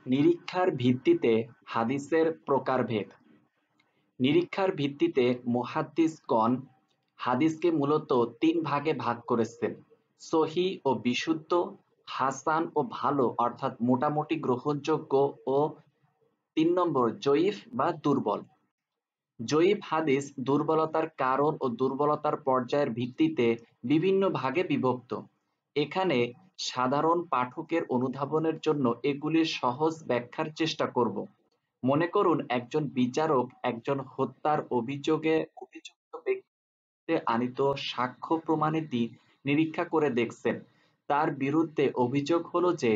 নিরীক্ষার ভিত্তিতে হাদিসের প্রকারভেদ। নিরীক্ষার ভিত্তিতে মুহাদ্দিসগণ হাদিসকে মূলত তিন ভাগে ভাগ করেছেন: সহিহ ও বিশুদ্ধ, হাসান ও ভালো অর্থাৎ মোটামুটি গ্রহণযোগ্য, ও ৩ নম্বর জয়ীফ বা দুর্বল। জয়ীফ হাদিস দুর্বলতার কারণ ও দুর্বলতার পর্যায়ের ভিত্তিতে বিভিন্ন ভাগে বিভক্ত। এখানে সাধারণ পাঠকের অনুধাবনের জন্য এগুলির সহজ ব্যাখ্যার চেষ্টা করব। মনে করুন, একজন বিচারক একজন হত্যার অভিযোগে অভিযুক্ত ব্যক্তিতে আনিত সাক্ষ্য প্রমাণাদি নিরীক্ষা করে দেখছেন। তার বিরুদ্ধে অভিযোগ হলো যে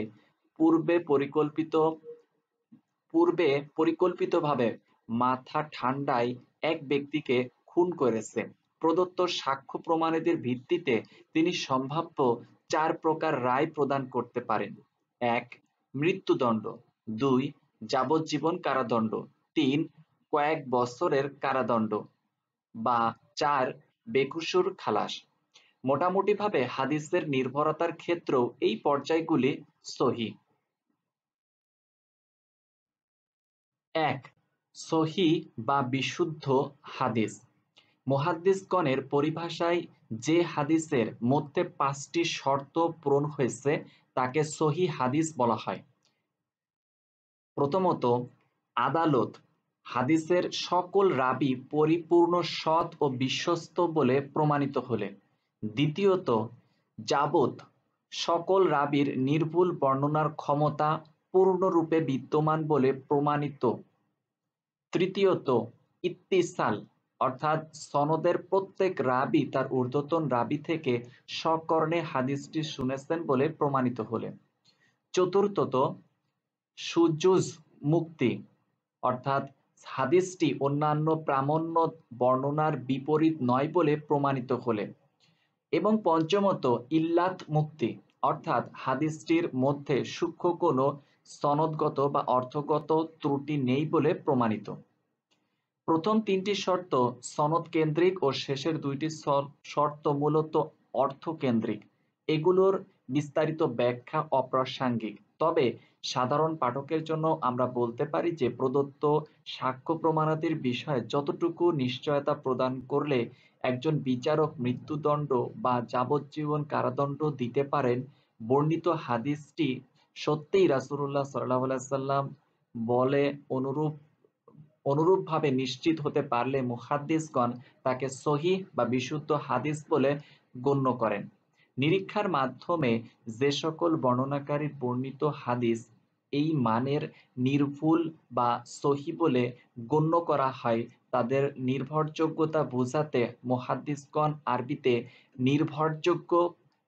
পূর্বে পরিকল্পিতভাবে মাথা ঠান্ডায় এক ব্যক্তিকে খুন করেছে। প্রদত্ত সাক্ষ্য প্রমাণাদির ভিত্তিতে তিনি সম্ভাব্য 4 প্রকার রায় প্রদান করতে পারেন: 1 মৃত্যুদণ্ড, 2 যাবজ্জীবন কারাদণ্ড, 3 কয়েক বছরের কারাদণ্ড, বা 4 বেকসুর খালাস। মোটামুটিভাবে হাদিসের নির্ভরতার ক্ষেত্রেও এই পর্যায়গুলি সহিহ। 1 সহিহ বা বিশুদ্ধ হাদিস। মুহাদ্দিসগণের পরিভাষায় যে হাদিসের মধ্যে 5টি শর্ত পূরণ হয়েছে তাকে সহিহ হাদিস বলা হয়। প্রথমত, আদালত: হাদিসের সকল রাবী পরিপূর্ণ সৎ ও বিশ্বস্ত বলে প্রমাণিত হলে। দ্বিতীয়ত, যাবত: সকল রাবীর নির্ভুল বর্ণনার ক্ষমতা পূর্ণরূপে বিদ্যমান বলে প্রমাণিত। তৃতীয়ত, ইত্তিসাল, অর্থাৎ সনদের প্রত্যেক রাবী তার ঊর্ধ্বতন রাবী থেকে সকর্ণে হাদিসটি শুনেছেন বলে প্রমাণিত হলে। চতুর্থত, সুজুজ মুক্তি, অর্থাৎ হাদিসটি অন্যান্য প্রামাণ্য বর্ণনার বিপরীত নয় বলে প্রমাণিত হলে। এবং পঞ্চমত, ইল্লাত মুক্তি, অর্থাৎ হাদিসটির মধ্যে সূক্ষ্ম কোনো সনদগত বা অর্থগত ত্রুটি নেই বলে প্রমাণিত। প্রথম 3টি শর্ত সনদ কেন্দ্রিক ও শেষের 2টি শর্ত মূলত অর্থ কেন্দ্রিক। এগুলোর বিস্তারিত ব্যাখ্যা অপ্রাসঙ্গিক। তবে সাধারণ পাঠকের জন্য আমরা বলতে পারি যে প্রদত্ত সাক্ষ্য প্রমাণাদির বিষয়ে যতটুকু নিশ্চয়তা প্রদান করলে একজন বিচারক মৃত্যুদণ্ড বা যাবজ্জীবন কারাদণ্ড দিতে পারেন, বর্ণিত হাদিসটি সত্যিই রাসূলুল্লাহ সাল্লাল্লাহু আলাইহি সাল্লাম বলে অনুরূপভাবে নিশ্চিত হতে পারলে মুহাদ্দিসগণ তাকে সহিহ বা বিশুদ্ধ হাদিস বলে গণ্য করেন। নিরীক্ষার মাধ্যমে যে সকল বর্ণনাকারীর বর্ণিত হাদিস এই মানের নির্ভুল বা সহিহ বলে গণ্য করা হয়, তাদের নির্ভরযোগ্যতা বোঝাতে মুহাদ্দিসগণ আরবিতে নির্ভরযোগ্য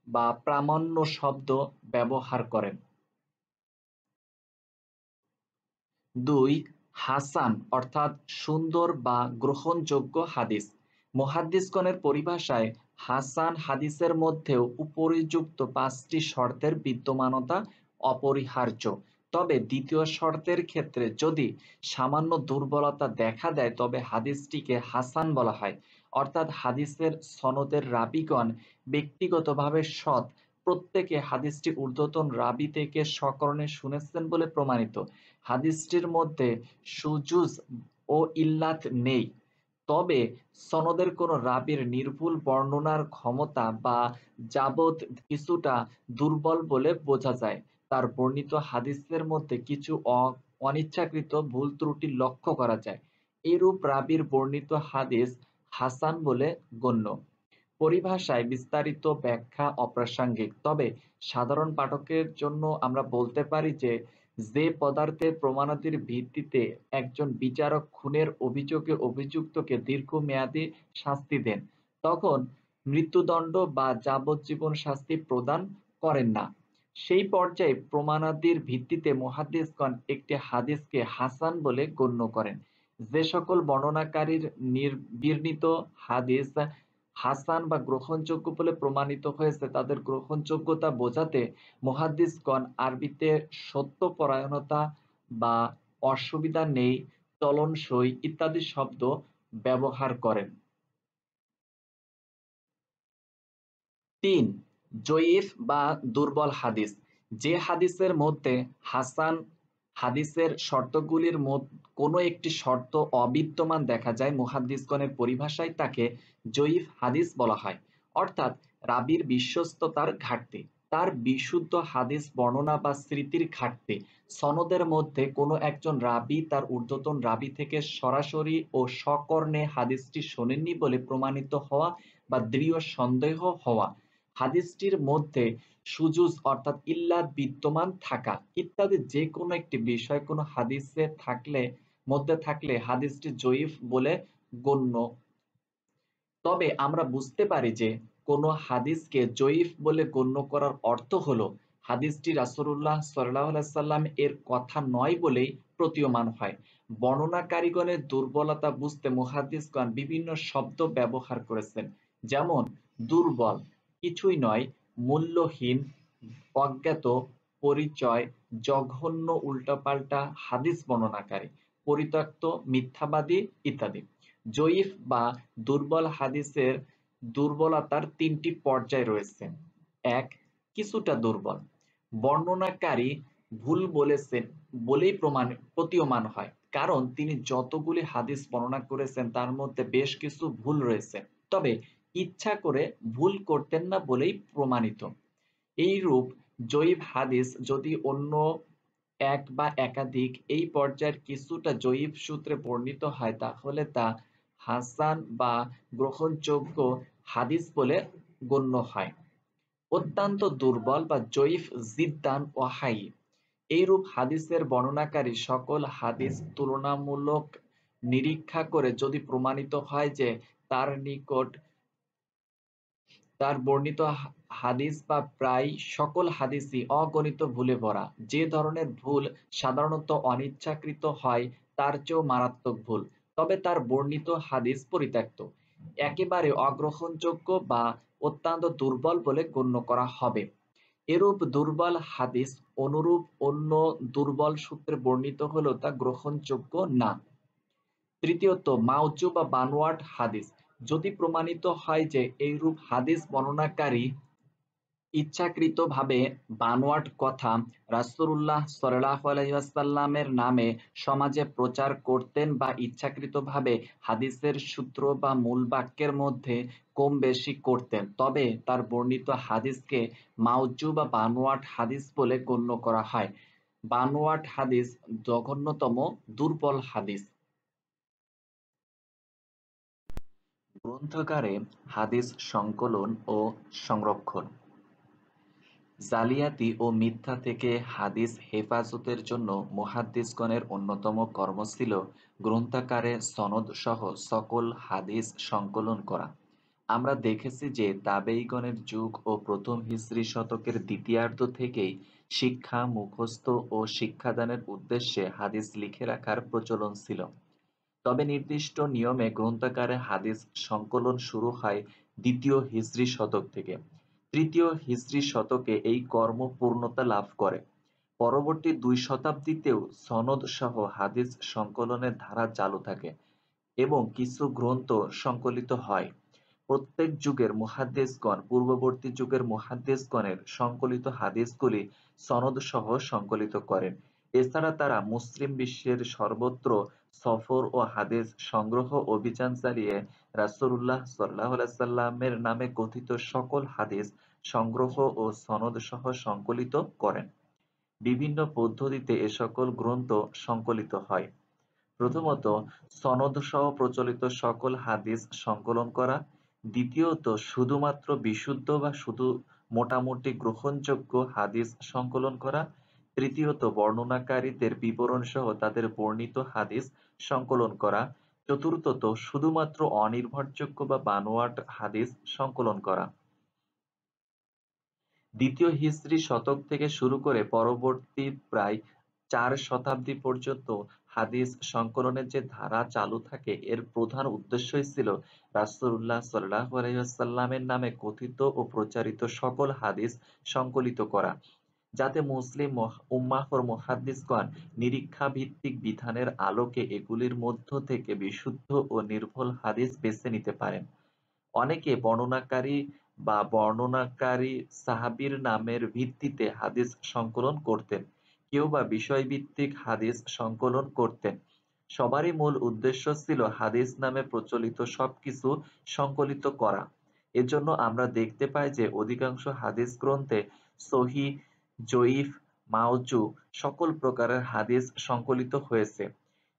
বা প্রামাণ্য শব্দ ব্যবহার করেন। 2 হাসান, অর্থাৎ সুন্দর বা গ্রহণযোগ্য হাদিস। মুহাদ্দিসগণের পরিভাষায় হাসান হাদিসের মধ্যেও উপরিযুক্ত 5টি শর্তের বিদ্যমানতা অপরিহার্য। তবে দ্বিতীয় শর্তের ক্ষেত্রে যদি সামান্য দুর্বলতা দেখা দেয় তবে হাদিসটিকে হাসান বলা হয়, অর্থাৎ হাদিসের সনদের রাবীগণ ব্যক্তিগতভাবে সৎ, প্রত্যেকে হাদিসটি ঊর্ধ্বতন রাবী থেকে সকর্ণে শুনেছেন বলে প্রমাণিত। হাদিসটির মধ্যে সুজুজ ও ইল্লাত নেই, তবে সনদের কোনো রাবীর নির্ভুল বর্ণনার ক্ষমতা বা যাবত কিছুটা দুর্বল বলে বোঝা যায়। তার বর্ণিত হাদিসের মধ্যে কিছু অনিচ্ছাকৃত ভুল ত্রুটি লক্ষ্য করা যায়। এরূপ রাবীর বর্ণিত হাদিস হাসান বলে গণ্য। পরিভাষায় বিস্তারিত ব্যাখ্যা অপ্রাসঙ্গিক, তবে সাধারণ পাঠকের জন্য আমরা বলতে পারি যে পদার্থের প্রমাণাদির ভিত্তিতে একজন বিচারক খুনের অভিযোগে অভিযুক্তকে দীর্ঘমেয়াদী শাস্তি দেন, তখন মৃত্যুদণ্ড বা যাবজ্জীবন শাস্তি প্রদান করেন না। সেই পর্যায়ে প্রমাণাদির ভিত্তিতে মুহাদ্দিসগণ একটি হাদিসকে হাসান বলে গণ্য করেন। যে সকল বর্ণনাকারীর বর্ণিত হাদিস হাসান বা গ্রহণযোগ্য বলে প্রমাণিত হয়েছে তাদের গ্রহণযোগ্যতা বোঝাতে মুহাদ্দিসগণ আরবিতে সত্যপরায়ণতা বা অসুবিধা নেই, চলনসই ইত্যাদি শব্দ ব্যবহার করেন। 3 জয়ীফ বা দুর্বল হাদিস। যে হাদিসের মধ্যে হাসান হাদিসের শর্তগুলির কোনো একটি শর্ত অবিদ্যমান দেখা যায়, মুহাদ্দিসগণের পরিভাষায় তাকে জয়ীফ হাদিস বলা হয়। অর্থাৎ রাবীর বিশ্বস্ততার ঘাটতি, তার বিশুদ্ধ হাদিস বর্ণনা বা স্মৃতির ঘাটতি, সনদের মধ্যে কোনো একজন রাবী তার ঊর্ধ্বতন রাবী থেকে সরাসরি ও সকর্ণে হাদিসটি শোনেননি বলে প্রমাণিত হওয়া বা দৃঢ় সন্দেহ হওয়া, হাদিসটির মধ্যে সুজুজ অর্থাৎ ইল্লাত বিদ্যমান থাকা ইত্যাদি যে কোনো একটি বিষয় কোনো হাদিসে থাকলে হাদিসটি জয়ীফ বলে গণ্য। তবে আমরা বুঝতে পারি যে কোনো হাদিসকে জয়ীফ বলে গণ্য করার অর্থ হলো হাদিসটি রাসূলুল্লাহ সাল্লাল্লাহু আলাইহি সাল্লাম এর কথা নয় বলেই প্রতীয়মান হয়। বর্ণনাকারীগণের দুর্বলতা বুঝতে মুহাদ্দিসগণ বিভিন্ন শব্দ ব্যবহার করেছেন, যেমন দুর্বল, কিছুই নয়, মূল্যহীন, অজ্ঞাত, পরিচয়, জঘন্য, উল্টাপাল্টা হাদিস বর্ণনাকারী, পরিত্যক্ত, মিথ্যাবাদী ইত্যাদি। জয়ীফ বা দুর্বল হাদিসের দুর্বলতার তিনটি পর্যায় রয়েছে। এক, কিছুটা দুর্বল, বর্ণনাকারী ভুল বলেছেন বলেই প্রতীয়মান হয়, কারণ তিনি যতগুলি হাদিস বর্ণনা করেছেন তার মধ্যে বেশ কিছু ভুল রয়েছে, তবে ইচ্ছা করে ভুল করতেন না বলেই প্রমাণিত। এইরূপ জয়ীফ হাদিস যদি অন্য এক বা একাধিক এই পর্যায়ের কিছুটা জয়ীফ সূত্রে বর্ণিত হয় তাহলে তা হাসান বা গ্রহণযোগ্য হাদিস বলে গণ্য হয়। অত্যন্ত দুর্বল বা জয়ীফ জিদ্দান ওয়াহাই, এইরূপ হাদিসের বর্ণনাকারী সকল হাদিস তুলনামূলক নিরীক্ষা করে যদি প্রমাণিত হয় যে তার নিকট তার বর্ণিত হাদিস বা প্রায় সকল হাদিসই অগণিত ভুলে ভরা, যে ধরনের ভুল সাধারণত অনিচ্ছাকৃত হয় তার চেয়েও মারাত্মক ভুল, তবে তার বর্ণিত হাদিস পরিত্যক্ত, একেবারে অগ্রহণযোগ্য বা অত্যন্ত দুর্বল বলে গণ্য করা হবে। এরূপ দুর্বল হাদিস অনুরূপ অন্য দুর্বল সূত্রে বর্ণিত হলেও তা গ্রহণযোগ্য না। তৃতীয়ত, মাওজু বা বানোয়াট হাদিস, যদি প্রমাণিত হয় যে এইরূপ হাদিস বর্ণনাকারী ইচ্ছাকৃতভাবে বানোয়াট কথা রাসূলুল্লাহ সাল্লাল্লাহু আলাইহি ওয়াসাল্লামের নামে সমাজে প্রচার করতেন বা ইচ্ছাকৃতভাবে হাদিসের সূত্র বা মূল বাক্যের মধ্যে কম বেশি করতেন, তবে তার বর্ণিত হাদিসকে মাওজু বা বানোয়াট হাদিস বলে গণ্য করা হয়। বানোয়াট হাদিস জঘন্যতম দুর্বল হাদিস। গ্রন্থাগারে হাদিস সংকলন ও সংরক্ষণ। জালিয়াতি ও মিথ্যা থেকে হাদিস হেফাজতের জন্য মুহাদ্দিসগণের অন্যতম কর্ম ছিল গ্রন্থাকারে সনদ সহ সকল হাদিস সংকলন করা। আমরা দেখেছি যে তাবেঈগণের যুগ ও প্রথম হিজরি শতকের দ্বিতীয়ার্ধ থেকেই শিক্ষা, মুখস্থ ও শিক্ষাদানের উদ্দেশ্যে হাদিস লিখে রাখার প্রচলন ছিল। তবে নির্দিষ্ট নিয়মে গ্রন্থাগারে হাদিস সংকলন শুরু হয় দ্বিতীয় হিজরি শতক থেকে। তৃতীয় হিজরি শতকে এই কর্ম পূর্ণতা লাভ করে। পরবর্তী 2 শতাব্দীতেও সনদ সহ হাদিস সংকলনের ধারা চালু থাকে এবং কিছু গ্রন্থ সংকলিত হয়। প্রত্যেক যুগের মুহাদ্দিসগণ পূর্ববর্তী যুগের মুহাদ্দিসগণের সংকলিত হাদিসগুলি সনদ সহ সংকলিত করেন। এছাড়া তারা মুসলিম বিশ্বের সর্বত্র সফর ও হাদিস সংগ্রহ অভিযান চালিয়ে রাসূলুল্লাহ সাল্লাল্লাহু আলাইহি সাল্লামের নামে কথিত সকল হাদিস সংগ্রহ ও সনদ সহ সংকলিত করেন। বিভিন্ন পদ্ধতিতে এ সকল গ্রন্থ সংকলিত হয়। প্রথমত, সনদসহ প্রচলিত সকল হাদিস সংকলন করা। দ্বিতীয়ত, শুধুমাত্র বিশুদ্ধ বা শুধু মোটামুটি গ্রহণযোগ্য হাদিস সংকলন করা। তৃতীয়ত, বর্ণনাকারীদের বিবরণসহ তাদের বর্ণিত হাদিস সংকলন করা। চতুর্থত, শুধুমাত্র অনির্ভরযোগ্য বা বানোয়াট হাদিস সংকলন করা। দ্বিতীয় হিজরি শতক থেকে শুরু করে পরবর্তী প্রায় 4 শতাব্দী পর্যন্ত হাদিস সংকলনের যে ধারা চালু থাকে এর প্রধান উদ্দেশ্যই ছিল রাসূলুল্লাহ সাল্লাল্লাহু আলাইহি ওয়াসাল্লামের নামে কথিত ও প্রচারিত সকল হাদিস সংকলিত করা, যাতে মুসলিম উম্মাহর মুহাদ্দিসগণ নিরীক্ষা ভিত্তিক বিধানের আলোকে এগুলির মধ্য থেকে বিশুদ্ধ ও নির্ভুল হাদিস বেছে নিতে পারেন। অনেকে বর্ণনাকারী বা বর্ণনাকারী সাহাবীর নামের ভিত্তিতে হাদিস সংকলন করতেন, কেউ বা বিষয়ভিত্তিক হাদিস সংকলন করতেন। সবারই মূল উদ্দেশ্য ছিল হাদিস নামে প্রচলিত সবকিছু সংকলিত করা। এজন্য আমরা দেখতে পাই যে অধিকাংশ হাদিস গ্রন্থে সহিহ, জঈফ, মাওজু সকল প্রকারের হাদিস সংকলিত হয়েছে।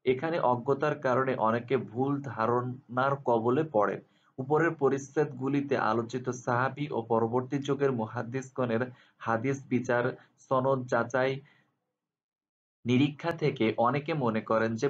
এখানে অজ্ঞতার কারণে অনেকে ভুল ধারণার কবলে পড়ে। উপরের পরিচ্ছেদগুলিতে আলোচিত সাহাবী ও পরবর্তী যুগের মুহাদ্দিসগণের হাদিস বিচার, সনদ যাচাই নিরীক্ষা থেকে অনেকে মনে করেন যে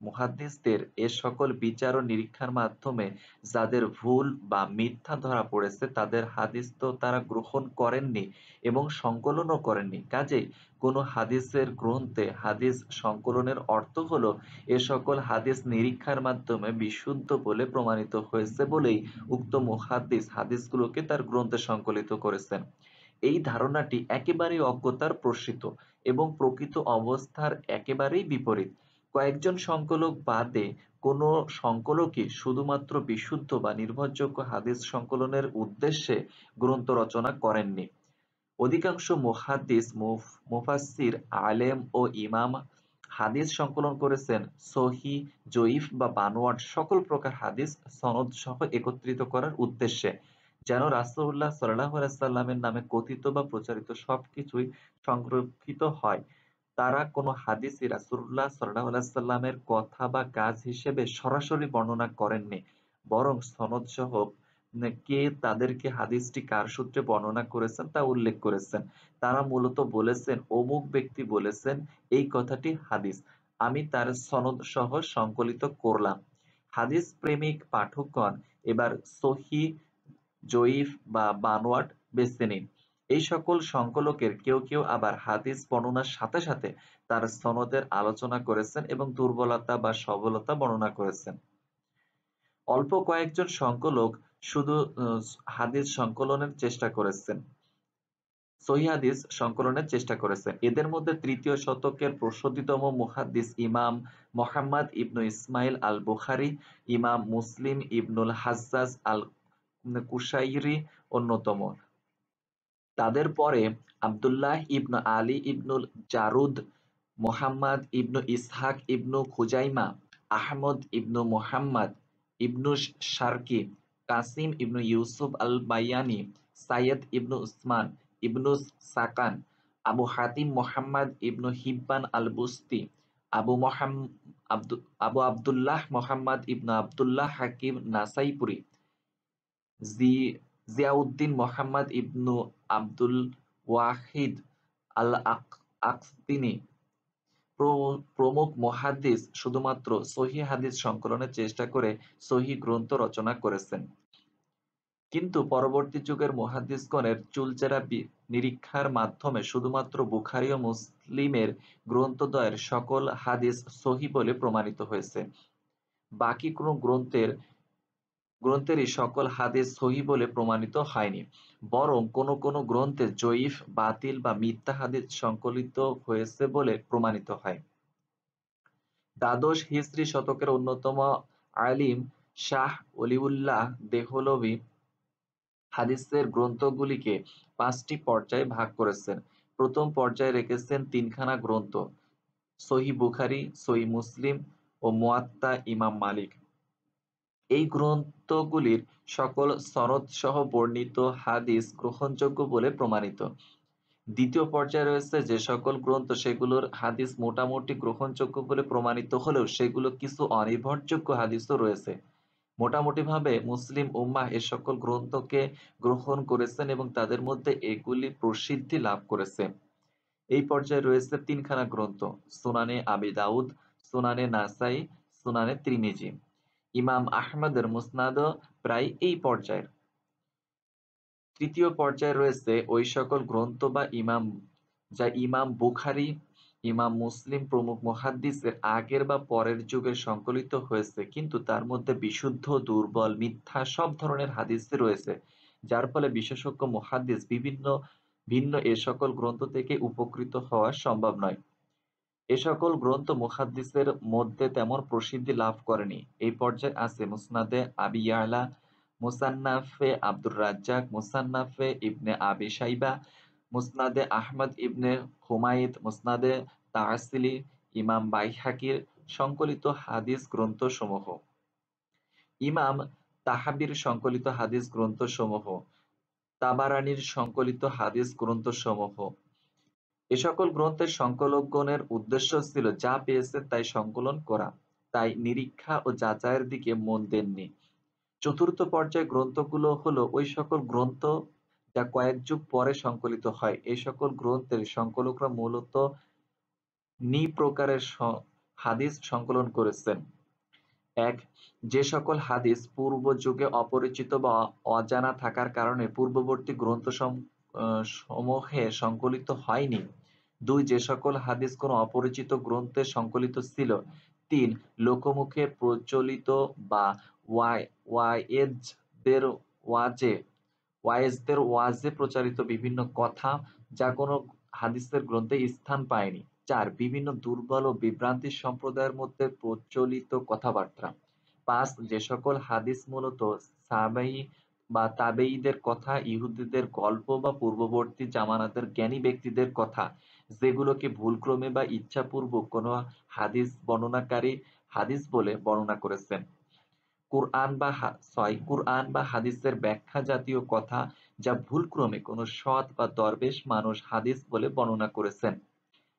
মুহাদ্দিসদের এ সকল বিচার ও নিরীক্ষার মাধ্যমে যাদের ভুল বা মিথ্যা ধরা পড়েছে তাদের হাদিস তো তারা গ্রহণ করেননি এবং সংকলনও করেননি। কাজেই কোনো হাদিসের গ্রন্থে হাদিস সংকলনের অর্থ হলো এ সকল হাদিস নিরীক্ষার মাধ্যমে বিশুদ্ধ বলে প্রমাণিত হয়েছে বলেই উক্ত মুহাদ্দিস হাদিসগুলোকে তার গ্রন্থে সংকলিত করেছেন। এই ধারণাটি একেবারেই অজ্ঞতার প্রসূত এবং প্রকৃত অবস্থার একেবারেই বিপরীত। কয়েকজন সংকলক বাদে কোনো সংকলকই শুধুমাত্র বিশুদ্ধ বা নির্ভরযোগ্য হাদিস সংকলনের উদ্দেশ্যে গ্রন্থ রচনা করেননি। অধিকাংশ মুহাদ্দিস, মুফাসসির, আলেম ও ইমাম হাদিস সংকলন করেছেন সহিহ, জঈফ বা বানোয়াট সকল প্রকার হাদিস সনদ সহ একত্রিত করার উদ্দেশ্যে, যেন রাসূলুল্লাহ সাল্লাল্লাহু আলাইহি ওয়াসাল্লামের নামে কথিত বা প্রচারিত সবকিছুই সংরক্ষিত হয়। তারা কোনো হাদিসই রাসূলুল্লাহ সাল্লাল্লাহু আলাইহি ওয়াসাল্লামের কথা বা কাজ হিসেবে সরাসরি বর্ণনা করেননি, বরং সনদসহ কে তাদেরকে হাদিসটি কার সূত্রে বর্ণনা করেছেন তা উল্লেখ করেছেন। তারা মূলত বলেছেন, অমুক ব্যক্তি বলেছেন এই কথাটি হাদিস, আমি তার সনদ সহ সংকলিত করলাম। হাদিস প্রেমিক পাঠকগণ এবার সহিহ, জঈফ বা বানোয়াট বেছে নিন। এই সকল সংকলকের কেউ কেউ আবার হাদিস বর্ণনার সাথে সাথে তার সনদের আলোচনা করেছেন এবং দুর্বলতা বা সবলতা বর্ণনা করেছেন। অল্প কয়েকজন সংকলক শুধু হাদিস সংকলনের চেষ্টা করেছেন, সহিহ হাদিস সংকলনের চেষ্টা করেছেন। এদের মধ্যে তৃতীয় শতকের প্রসিদ্ধতম মুহাদ্দিস ইমাম মুহাম্মদ ইবনু ইসমাইল আল বুখারী, ইমাম মুসলিম ইবনুল হাজ্জাজ আল কুশাইরি অন্যতম। তাদের পরে আবদুল্লাহ ইবনু আলী ইবনুল জারুদ, মুহাম্মদ ইবনু ইসহাক ইবনু খুজাইমা, আহমদ ইবনু মুহাম্মদ ইবনু শারকি, কাসিম ইবনু ইউসুফ আল বায়ানি, সাইয়দ ইবনু উসমান ইবনু সাকান, আবু হাতিম মুহাম্মদ ইবনু হিব্বান আল বুস্তি, আবু আবদুল্লাহ মুহাম্মদ ইবনু আবদুল্লাহ হাকিম নাসাইপুরি, জিয়াউদ্দিন মুহাম্মদ ইবনু আবদুল ওয়াহিদ আল আকসতিনি প্রমুখ মুহাদ্দিস শুধুমাত্র সহিহ হাদিস সংকলনের চেষ্টা করে সহিহ গ্রন্থ রচনা করেছেন। কিন্তু পরবর্তী যুগের মুহাদ্দিসগণের চুলচেরা নিরীক্ষার মাধ্যমে শুধুমাত্র বুখারী ও মুসলিমের গ্রন্থদ্বয়ের সকল হাদিস সহিহ বলে প্রমাণিত হয়েছে। বাকি কোনো গ্রন্থেরই সকল হাদিস সহিহ বলে প্রমাণিত হয়নি, বরং কোনো কোনো গ্রন্থে জঈফ, বাতিল বা মিথ্যা হাদিস সংকলিত হয়েছে বলে প্রমাণিত হয়। দ্বাদশ হিজরি শতকের অন্যতম আলিম শাহ ওলিউল্লাহ দেহলভী হাদিসের গ্রন্থগুলিকে ৫টি পর্যায়ে ভাগ করেছেন। প্রথম পর্যায়ে রেখেছেন তিনখানা গ্রন্থ, সহিহ বুখারী, সহিহ মুসলিম ও মুয়াত্তা ইমাম মালিক। এই গ্রন্থগুলির সকল সনদসহ বর্ণিত হাদিস গ্রহণযোগ্য বলে প্রমাণিত। দ্বিতীয় পর্যায়ে রয়েছে যে সকল গ্রন্থ সেগুলোর হাদিস মোটামুটি গ্রহণযোগ্য বলে প্রমাণিত হলেও সেগুলো কিছু অনির্ভরযোগ্য হাদিসও রয়েছে। মোটামুটিভাবে মুসলিম উম্মাহ এ সকল গ্রন্থকে গ্রহণ করেছেন এবং তাদের মধ্যে এগুলি প্রসিদ্ধি লাভ করেছে। এই পর্যায়ে রয়েছে তিনখানা গ্রন্থ, সুনানে আবি দাউদ, সুনানে নাসাই, সুনানে তিরমিজি। ইমাম আহমদের মুসনাদও প্রায় এই পর্যায়ের। তৃতীয় পর্যায়ে রয়েছে ওই সকল গ্রন্থ বা যা ইমাম বুখারী, ইমাম মুসলিম প্রমুখ মুহাদ্দিসের আগের বা পরের যুগে সংকলিত হয়েছে, কিন্তু তার মধ্যে বিশুদ্ধ, দুর্বল, মিথ্যা সব ধরনের হাদিস রয়েছে, যার ফলে বিশেষজ্ঞ মুহাদ্দিস ভিন্ন এ সকল গ্রন্থ থেকে উপকৃত হওয়া সম্ভব নয়। এ সকল গ্রন্থ মুহাদ্দিসের মধ্যে তেমন প্রসিদ্ধি লাভ করেনি। এই পর্যায়ে আছে মুসনাদে আবি ইয়ালা, মুসান্নাফে আব্দুর রাজ্জাক, মুসান্নাফে ইবনে আবি শাইবা, মুসনাদে আহমদ ইবনে হুমায়দ, মুসনাদে তারসিলি, ইমাম বাইহাকির সংকলিত হাদিস গ্রন্থসমূহ, ইমাম তাহাবির সংকলিত হাদিস গ্রন্থসমূহ, তাবারানীর সংকলিত হাদিস গ্রন্থসমূহ। এ সকল গ্রন্থের সংকলকগণের উদ্দেশ্য ছিল যা পেয়েছেন তাই সংকলন করা, তাই নিরীক্ষা ও যাচাইয়ের দিকে মন দেননি। চতুর্থ পর্যায়ের গ্রন্থগুলো হলো ওই সকল গ্রন্থ যা কয়েক যুগ পরে সংকলিত হয়। এই সকল গ্রন্থের সংকলকরা মূলত প্রকারের হাদিস সংকলন করেছেন। এক, যে সকল হাদিস পূর্ব যুগে অপরিচিত বা অজানা থাকার কারণে পূর্ববর্তী গ্রন্থ সমূহে সংকলিত হয়নি। দুই, যে সকল হাদিস কোনো অপরিচিত গ্রন্থে সংকলিত ছিল। তিন, লোকমুখে প্রচলিত বা ওয়ায়েজদের ওয়াজে প্রচারিত বিভিন্ন কথা যা কোনো হাদিসের গ্রন্থে স্থান পায়নি। চার, বিভিন্ন দুর্বল ও বিভ্রান্তি সম্প্রদায়ের মধ্যে প্রচলিত কথাবার্তা। পাঁচ, যে সকল হাদিস মূলত সাহাবাই বা তাবেঈদের কথা, ইহুদিদের গল্প বা পূর্ববর্তী জামানাতের জ্ঞানী ব্যক্তিদের কথা, যেগুলোকে ভুলক্রমে বা ইচ্ছাপূর্বক কোনো হাদিস বর্ণনাকারী হাদিস বলে বর্ণনা করেছেন। কুরআন বা হাদিসের ব্যাখ্যা জাতীয় কথা যা ভুলক্রমে কোনো সৎ বা দরবেশ মানুষ হাদিস বলে বর্ণনা করেছেন।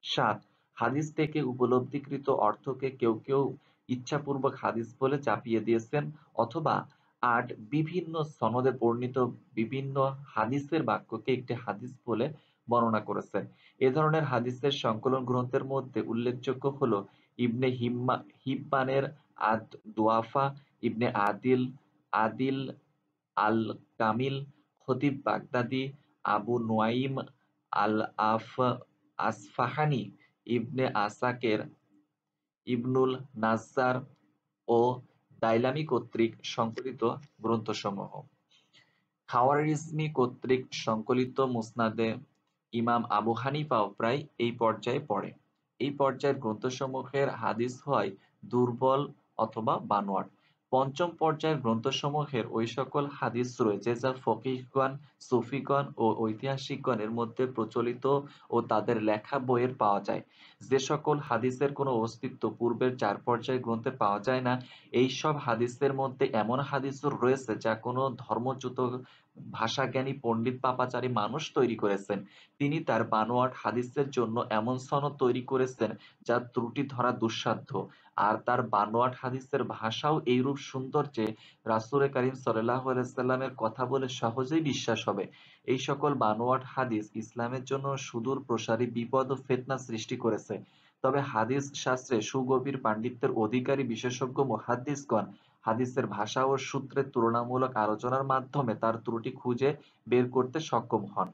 ৭, হাদিস থেকে উপলব্ধিকৃত অর্থকে কেউ কেউ ইচ্ছাপূর্বক হাদিস বলে চাপিয়ে দিয়েছেন, অথবা ৮, বিভিন্ন সনদে বর্ণিত বিভিন্ন হাদিসের বাক্যকে একটি হাদিস বলে বর্ণনা করেছেন। এ ধরনের হাদিসের সংকলন গ্রন্থের মধ্যে উল্লেখযোগ্য হল ইবনে হিব্বানের আদ-দুআফা, ইবনে আদিল আল কামিল, খতিব বাগদাদি, আবু নুআইম আল আসফাহানি, ইবনে আসাকের, ইবনুল নাজ্জার ও দাইলামি কর্তৃক সংকলিত গ্রন্থসমূহ। খাওয়ারিজমি কর্তৃক সংকলিত মুসনাদে ইমাম আবু হানিফাও প্রায় এই পর্যায়ে পড়ে। এই পর্যায়ের গ্রন্থসমূহের হাদিস হয় দুর্বল অথবা বানোয়াট। পঞ্চম পর্যায়ের গ্রন্থসমূহের ওই সকল হাদিস রয়েছে যা ফকিহগণ, সুফিগণ ও ঐতিহাসিকগণের মধ্যে প্রচলিত ও তাদের লেখা বইয়ের পাওয়া যায়। যে সকল হাদিসের কোনো অস্তিত্ব পূর্বের ৪ পর্যায়ের গ্রন্থে পাওয়া যায় না, এই সব হাদিসের মধ্যে এমন হাদিসও রয়েছে যা কোনো ধর্মচ্যুত ভাষাজ্ঞানী পণ্ডিত পাপাচারী মানুষ তৈরি করেছেন। তিনি তার বানোয়াট হাদিসের জন্য এমন সনদ তৈরি করেছেন যা ত্রুটি ধরা দুঃসাধ্য, আর তার বানোয়াট হাদিসের ভাষাও এইরূপ সুন্দর যে রাসূল করিম সাল্লাল্লাহু আলাইহি ওয়াসাল্লামের কথা বলে সহজেই বিশ্বাস হবে। এই সকল বানোয়াট হাদিস ইসলামের জন্য সুদূর প্রসারী বিপদ ও ফিতনা সৃষ্টি করেছে। তবে হাদিস শাস্ত্রে সুগভীর পাণ্ডিত্যের অধিকারী বিশেষজ্ঞ মুহাদ্দিসগণ হাদিসের ভাষা ও সূত্রের তুলনামূলক আলোচনার মাধ্যমে তার ত্রুটি খুঁজে বের করতে সক্ষম হন।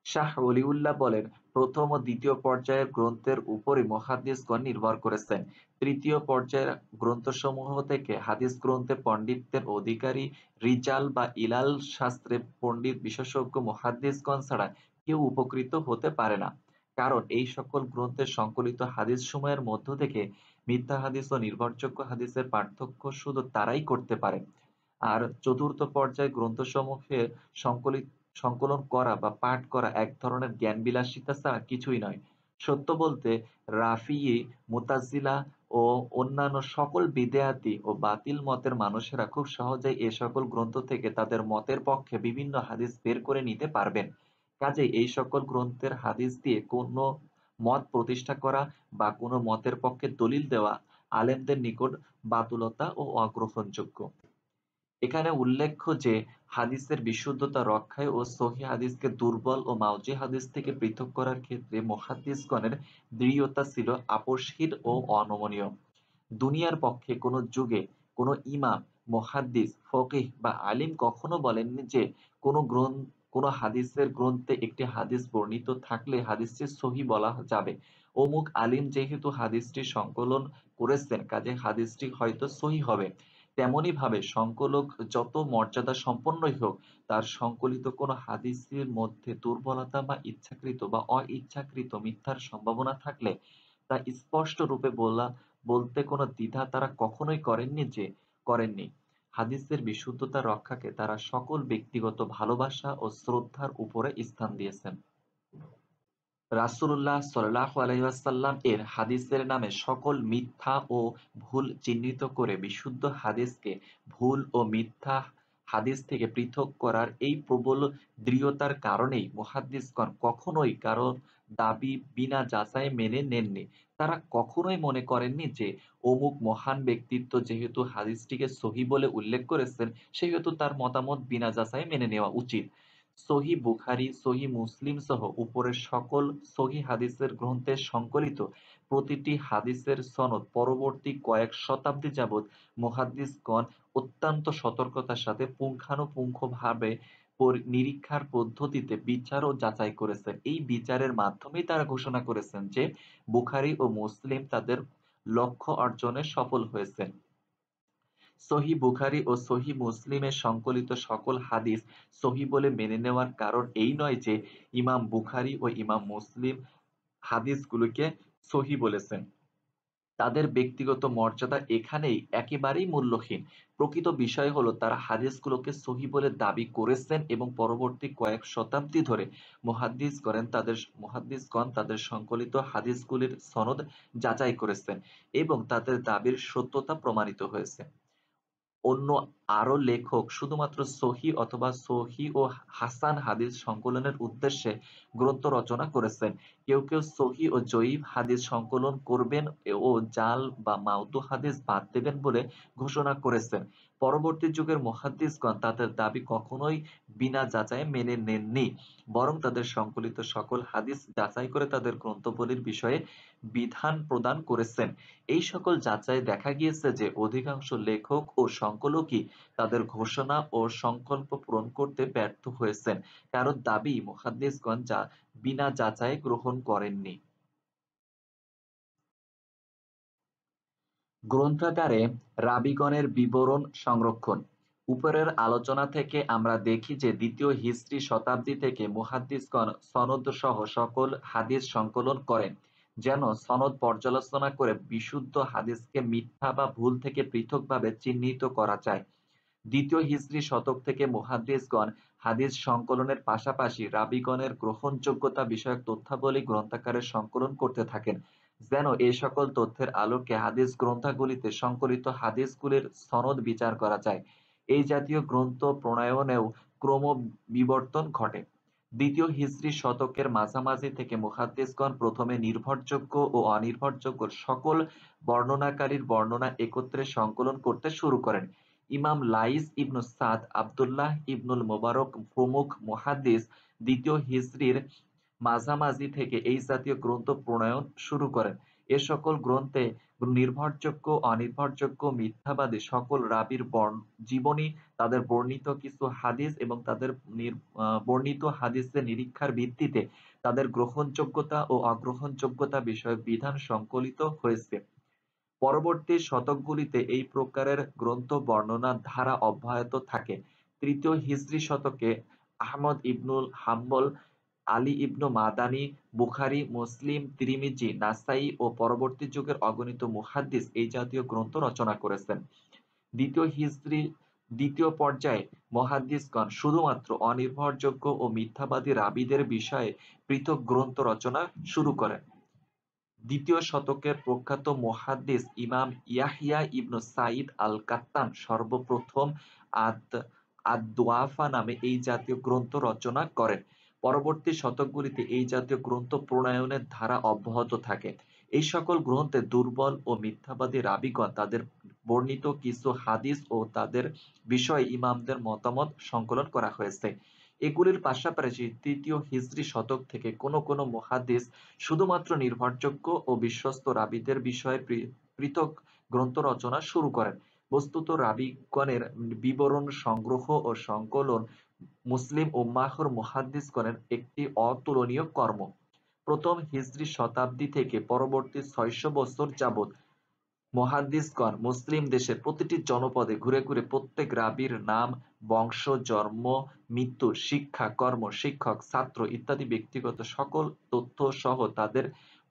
শাহ ওলিউল্লাহ বলেন, প্রথম ও দ্বিতীয় পর্যায়ের গ্রন্থের উপরই মুহাদ্দিসগণ নির্ভর করেছেন। তৃতীয় পর্যায়ের গ্রন্থসমূহ থেকে হাদিস গ্রন্থে পণ্ডিত্যের অধিকারী রিজাল বা ইলাল শাস্ত্রে পণ্ডিত বিশেষজ্ঞ মুহাদ্দিসগণ ছাড়া কেউ উপকৃত হতে পারে না। কারণ এই সকল গ্রন্থের সংকলিত হাদিসসমূহের মধ্য থেকে মিথ্যা হাদিস ও নির্ভরযোগ্য হাদিসের পার্থক্য শুধু তারাই করতে পারে। আর চতুর্থ পর্যায়ের গ্রন্থসমূহের সংকলন করা বা পাঠ করা এক ধরনের জ্ঞানবিলাসিতা ছাড়া কিছুই নয়। সত্য বলতে রাফিয়ি, মুতাজিলা ও অন্যান্য সকল বিদআতি ও বাতিল মতের মানুষেরা খুব সহজেই এ সকল গ্রন্থ থেকে তাদের মতের পক্ষে বিভিন্ন হাদিস বের করে নিতে পারবেন। কাজেই এই সকল গ্রন্থের হাদিস দিয়ে কোনো মত প্রতিষ্ঠা করা বা কোনো মতের পক্ষে দলিল দেওয়া আলেমদের নিকট বাতুলতা ও অগ্রহণযোগ্য। এখানে উল্লেখ্য যে হাদিসের বিশুদ্ধতা রক্ষায় ও সহিহ হাদিসকে দুর্বল ও মাওজি হাদিস থেকে পৃথক করার ক্ষেত্রে মুহাদ্দিসগণের দৃঢ়তা ছিল আপসহীন ও অনমনীয়। দুনিয়ার পক্ষে কোনো যুগে কোনো ইমাম, মুহাদ্দিস, ফকিহ বা আলিম কখনো বলেননি যে কোনো হাদিসের গ্রন্থে একটি হাদিস বর্ণিত থাকলে হাদিসটি সহিহ বলা যাবে। অমুক আলিম যেহেতু হাদিসটি সংকলন করেছেন কাজেই হাদিসটি হয়তো সহিহ হবে। তেমনিভাবে সংকলক যত মর্যাদা সম্পন্নই হোক, তার সংকলিত কোনো হাদিসের মধ্যে দুর্বলতা বা ইচ্ছাকৃত বা অইচ্ছাকৃত মিথ্যার সম্ভাবনা থাকলে তা স্পষ্ট রূপে বলতে কোনো দ্বিধা তারা কখনোই করেননি। হাদিসের বিশুদ্ধতা রক্ষাকে তারা সকল ব্যক্তিগত ভালোবাসা ও শ্রদ্ধার উপরে স্থান দিয়েছেন। রাসূলুল্লাহ সাল্লাল্লাহু আলাইহি ওয়াসাল্লাম এর হাদিসের নামে সকল মিথ্যা ও ভুল চিহ্নিত করে বিশুদ্ধ হাদিসকে ভুল ও মিথ্যা হাদিস থেকে পৃথক করার এই প্রবল দৃঢ়তার কারণেই মুহাদ্দিসগণ কখনোই কারো দাবি বিনা যাচাইয়ে মেনে নেননি। তারা কখনোই মনে করেননি যে অমুক মহান ব্যক্তিত্ব যেহেতু হাদিসটিকে সহিহ বলে উল্লেখ করেছেন, সেহেতু তার মতামত বিনা যাচাইয়ে মেনে নেওয়া উচিত। সহিহ বুখারী, সহিহ মুসলিম সহ উপরের সকল সহিহ হাদিসের গ্রন্থে সংকলিত প্রতিটি হাদিসের সনদ পরবর্তী কয়েক শতাব্দী যাবৎ মুহাদ্দিসগণ অত্যন্ত সতর্কতার সাথে পুঙ্খানুপুঙ্খভাবে নিরীক্ষার পদ্ধতিতে বিচার ও যাচাই করেছেন। এই বিচারের মাধ্যমেই তারা ঘোষণা করেছেন যে বুখারী ও মুসলিম তাদের লক্ষ্য অর্জনে সফল হয়েছেন। সহিহ বুখারী ও সহিহ মুসলিমে সংকলিত সকল হাদিস সহিহ বলে মেনে নেওয়ার কারণ এই নয় যে ইমাম বুখারী ও ইমাম মুসলিম হাদিসগুলোকে সহিহ বলেছেন। তাদের ব্যক্তিগত মর্যাদা এখানেই একেবারেই মূল্যহীন। প্রকৃত বিষয় হলো তারা হাদিসগুলোকে সহিহ বলে দাবি করেছেন এবং পরবর্তী কয়েক শতাব্দী ধরে মুহাদ্দিসগণ তাদের সংকলিত হাদিসগুলির সনদ যাচাই করেছেন এবং তাদের দাবির সত্যতা প্রমাণিত হয়েছে। অন্য আরো লেখক শুধুমাত্র সহিহ অথবা সহিহ ও হাসান হাদিস সংকলনের উদ্দেশ্যে গ্রন্থ রচনা করেছেন। কেউ কেউ সহিহ ও জয়ীফ হাদিস সংকলন করবেন ও জাল বা মাউদু হাদিস বাদ দেবেন বলে ঘোষণা করেছেন। পরবর্তী যুগের মুহাদ্দিসগণ তাদের দাবি কখনোই বিনা যাচাইয়ে মেনে নেননি, বরং তাদের সংকলিত সকল হাদিস যাচাই করে তাদের গ্রন্থবলির বিষয়ে বিধান প্রদান করেছেন। এই সকল যাচাইয়ে দেখা গিয়েছে যে অধিকাংশ লেখক ও সংকলকই তাদের ঘোষণা ও সংকল্প পূরণ করতে ব্যর্থ হয়েছেন। কারো দাবি মুহাদ্দিসগণ যা বিনা যাচাইয়ে গ্রহণ করেননি। গ্রন্থাগারে রাবীগণের বিবরণ সংরক্ষণ। উপরের আলোচনা থেকে আমরা দেখি যে দ্বিতীয় হিজরি শতাব্দী থেকে মুহাদ্দিসগণ সনদ সহ সকল হাদিস সংকলন করেন, যেন সনদ পর্যালোচনা করে বিশুদ্ধ হাদিসকে মিথ্যা বা ভুল থেকে পৃথকভাবে চিহ্নিত করা যায়। দ্বিতীয় হিজরি শতক থেকে মুহাদ্দিসগণ হাদিস সংকলনের পাশাপাশি রাবীগণের গ্রহণযোগ্যতা বিষয়ক তথ্যাবলী গ্রন্থাকারে সংকলন করতে থাকেন, যেন এ সকল তথ্যের আলোকে হাদিস গ্রন্থাগুলিতে সংকলিত হাদিসগুলির সনদ বিচার করা যায়। এই জাতীয় গ্রন্থ প্রণয়নেও ক্রমবিবর্তন ঘটে। দ্বিতীয় হিজরি শতকের মাঝামাঝি থেকে মুহাদ্দিসগণ প্রথমে নির্ভরযোগ্য ও অনির্ভরযোগ্য সকল বর্ণনাকারীর বর্ণনা একত্রে সংকলন করতে শুরু করেন। ইমাম লাইস ইবনু সাদ, আবদুল্লাহ ইবনুল মুবারক প্রমুখ মুহাদ্দিস দ্বিতীয় হিজরির মাঝামাঝি থেকে এই জাতীয় গ্রন্থ প্রণয়ন শুরু করেন। এ সকল গ্রন্থে নির্ভরযোগ্য, অনির্ভরযোগ্য, মিথ্যাবাদী সকল রাবীর জীবনী, তাদের বর্ণিত কিছু হাদিস এবং তাদের বর্ণিত হাদিসের নিরীক্ষার ভিত্তিতে তাদের গ্রহণযোগ্যতা ও অগ্রহণযোগ্যতা বিষয়ক বিধান সংকলিত হয়েছে। পরবর্তী শতকগুলিতে এই প্রকারের গ্রন্থ বর্ণনার ধারা অব্যাহত থাকে। তৃতীয় হিজরি শতকে আহমদ ইবনুল হাম্বল, আলী ইবনু মাদানী, বুখারী, মুসলিম, তিরমিজি, নাসাঈ ও পরবর্তী যুগের অগণিত মুহাদ্দিস এই জাতীয় গ্রন্থ রচনা করেছেন। দ্বিতীয় হিজরি দ্বিতীয় পর্যায়ে মুহাদ্দিসগণ শুধুমাত্র অনির্ভরযোগ্য ও মিথ্যাবাদী রাবীদের বিষয়ে পৃথক গ্রন্থ রচনা শুরু করেন। দ্বিতীয় শতকের প্রখ্যাত মুহাদ্দিস ইমাম ইয়াহইয়া ইবনু সাঈদ আল-কাত্তান সর্বপ্রথম আদ-দুআফা নামে এই জাতীয় গ্রন্থ রচনা করেন। পরবর্তী শতকগুলিতে এই জাতীয় গ্রন্থ প্রণয়নের ধারা অব্যাহত থাকে। এই সকল গ্রন্থে দুর্বল ও মিথ্যাবাদী রাবীগণ তাদের বর্ণিত কিছু হাদিস ও তাদের বিষয়ে ইমামদের মতামত সংকলন করা হয়েছে। এগুলির পাশাপাশি তৃতীয় হিজরি শতক থেকে কোনো কোনো মুহাদ্দিস শুধুমাত্র নির্ভরযোগ্য ও বিশ্বস্ত রাবীদের বিষয়ে পৃথক গ্রন্থ রচনা শুরু করেন। বস্তুত রাবীগণের বিবরণ সংগ্রহ ও সংকলন মুসলিম উম্মাহর মুহাদ্দিসগণের একটি অতুলনীয় কর্ম। প্রথম হিজরি শতাব্দী থেকে পরবর্তী ৬০০ বছর যাবৎ মুহাদ্দিসগণ মুসলিম দেশের প্রতিটি জনপদে ঘুরে ঘুরে প্রত্যেক রাবীর নাম, বংশ, জন্ম, মৃত্যু, শিক্ষা, কর্ম, শিক্ষক, ছাত্র ইত্যাদি ব্যক্তিগত সকল তথ্য সহ তাদের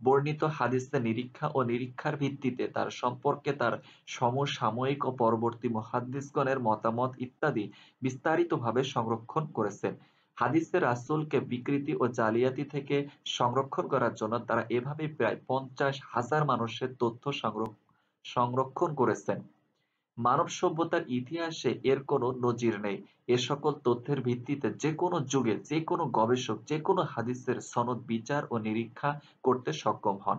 বর্ণিত হাদিসের নিরীক্ষা ও নিরীক্ষার ভিত্তিতে তার সম্পর্কে তার সমসাময়িক ও পরবর্তী মুহাদ্দিসগণের মতামত ইত্যাদি বিস্তারিতভাবে সংরক্ষণ করেছেন। হাদিসে রাসূলকে বিকৃতি ও জালিয়াতি থেকে সংরক্ষণ করার জন্য তারা এভাবে প্রায় 50,000 মানুষের তথ্য সংরক্ষণ করেছেন। মানব সভ্যতার ইতিহাসে এর কোনো নজির নেই। এ সকল তথ্যের ভিত্তিতে যেকোনো যুগে যেকোনো গবেষক যেকোনো হাদিসের সনদ বিচার ও নিরীক্ষা করতে সক্ষম হন।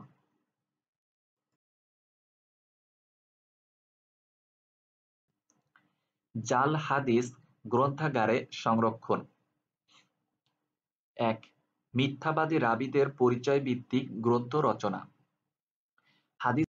জাল হাদিস গ্রন্থাগারে সংরক্ষণ। ১. মিথ্যাবাদী রাবীদের পরিচয় ভিত্তিক গ্রন্থ রচনা। হাদিস